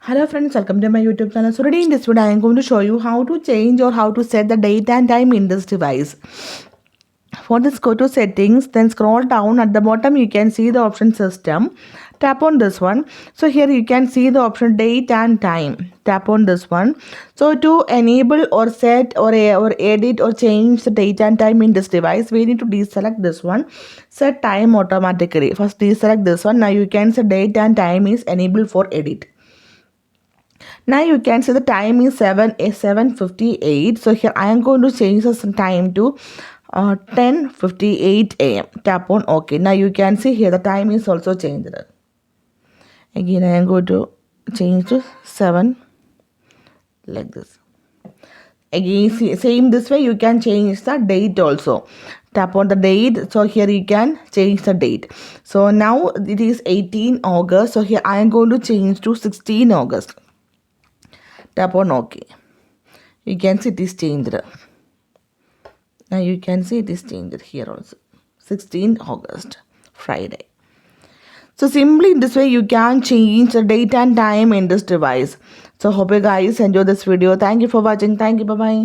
Hello friends, welcome to my YouTube channel. So today in this video I am going to show you how to change or how to set the date and time in this device. For this, go to settings, then scroll down. At the bottom you can see the option system. Tap on this one. So here you can see the option date and time. Tap on this one. So to enable or set or edit or change the date and time in this device, we need to deselect this one. Set time automatically. First deselect this one. Now you can set date and time is enabled for edit. Now you can see the time is 7:58. So here I am going to change the time to 10:58 a.m. Tap on OK. Now you can see here the time is also changed. Again I am going to change to 7 like this. Again same this way you can change the date also. Tap on the date. So here you can change the date. So now it is 18 August. So here I am going to change to 16 August. Tap on OK. You can see it is changed. Now you can see it is changed here also. 16 August, Friday. So simply in this way you can change the date and time in this device. So hope you guys enjoy this video. Thank you for watching. Thank you. Bye-bye.